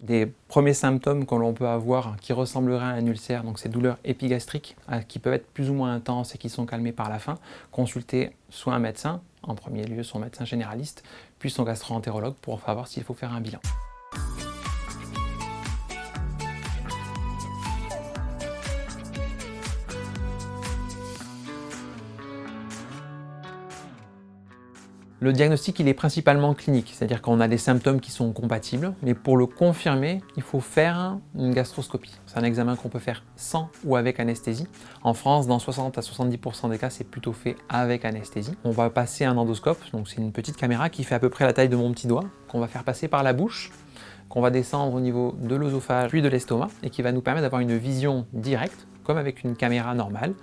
Des premiers symptômes que l'on peut avoir qui ressembleraient à un ulcère, donc ces douleurs épigastriques qui peuvent être plus ou moins intenses et qui sont calmées par la faim, consulter soit un médecin, en premier lieu son médecin généraliste, puis son gastro-entérologue pour savoir s'il faut faire un bilan. Le diagnostic, il est principalement clinique, c'est-à-dire qu'on a des symptômes qui sont compatibles, mais pour le confirmer, il faut faire une gastroscopie. C'est un examen qu'on peut faire sans ou avec anesthésie. En France, dans 60 à 70% des cas, c'est plutôt fait avec anesthésie. On va passer un endoscope, donc c'est une petite caméra qui fait à peu près la taille de mon petit doigt, qu'on va faire passer par la bouche, qu'on va descendre au niveau de l'œsophage puis de l'estomac, et qui va nous permettre d'avoir une vision directe, comme avec une caméra normale,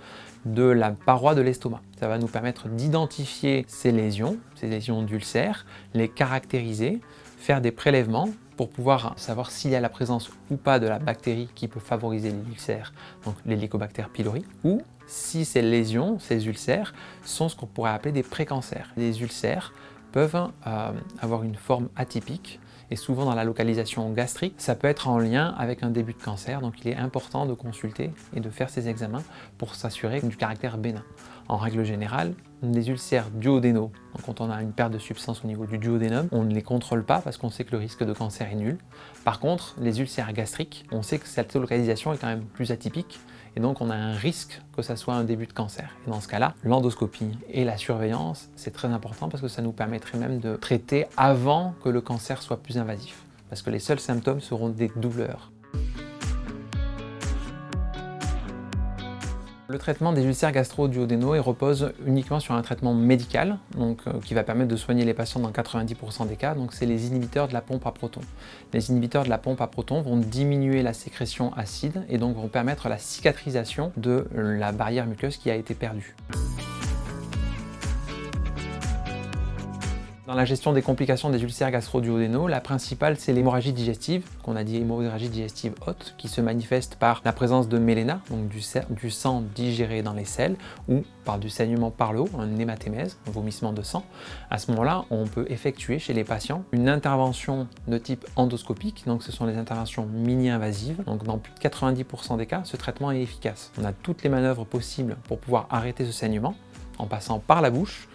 de la paroi de l'estomac. Ça va nous permettre d'identifier ces lésions d'ulcères, les caractériser, faire des prélèvements pour pouvoir savoir s'il y a la présence ou pas de la bactérie qui peut favoriser les ulcères, donc l'Helicobacter pylori, ou si ces lésions, ces ulcères, sont ce qu'on pourrait appeler des précancers. Les ulcères peuvent avoir une forme atypique, et souvent dans la localisation gastrique, ça peut être en lien avec un début de cancer, donc il est important de consulter et de faire ces examens pour s'assurer du caractère bénin. En règle générale, les ulcères duodénaux, donc quand on a une perte de substance au niveau du duodénum, on ne les contrôle pas parce qu'on sait que le risque de cancer est nul. Par contre, les ulcères gastriques, on sait que cette localisation est quand même plus atypique, et donc on a un risque que ça soit un début de cancer. Et dans ce cas-là, l'endoscopie et la surveillance, c'est très important parce que ça nous permettrait même de traiter avant que le cancer soit plus invasif. Parce que les seuls symptômes seront des douleurs. Le traitement des ulcères gastro-duodénaux repose uniquement sur un traitement médical, qui va permettre de soigner les patients dans 90% des cas, donc c'est les inhibiteurs de la pompe à protons. Les inhibiteurs de la pompe à protons vont diminuer la sécrétion acide et donc vont permettre la cicatrisation de la barrière muqueuse qui a été perdue. Dans la gestion des complications des ulcères gastro-duodénaux, la principale c'est l'hémorragie digestive, qu'on a dit hémorragie digestive haute, qui se manifeste par la présence de méléna, donc du sang digéré dans les selles, ou par du saignement par le haut, un hématémèse, un vomissement de sang. À ce moment-là, on peut effectuer chez les patients une intervention de type endoscopique, donc ce sont les interventions mini-invasives. Donc dans plus de 90% des cas, ce traitement est efficace. On a toutes les manœuvres possibles pour pouvoir arrêter ce saignement, en passant par la bouche,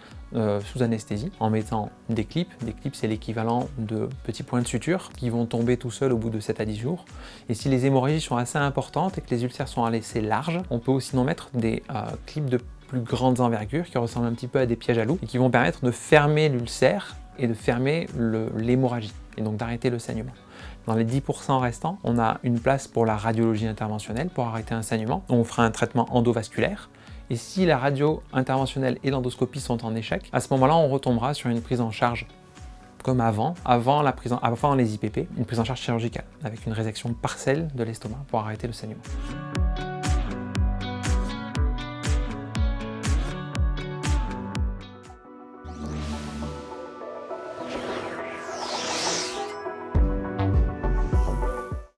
sous anesthésie, en mettant des clips. Des clips, c'est l'équivalent de petits points de suture qui vont tomber tout seuls au bout de 7 à 10 jours. Et si les hémorragies sont assez importantes et que les ulcères sont assez larges, on peut aussi mettre des clips de plus grandes envergures qui ressemblent un petit peu à des pièges à loups et qui vont permettre de fermer l'ulcère et de fermer l'hémorragie et donc d'arrêter le saignement. Dans les 10% restants, on a une place pour la radiologie interventionnelle pour arrêter un saignement. On fera un traitement endovasculaire. Et si la radio interventionnelle et l'endoscopie sont en échec, à ce moment-là, on retombera sur une prise en charge comme avant les IPP, une prise en charge chirurgicale, avec une résection partielle de l'estomac pour arrêter le saignement.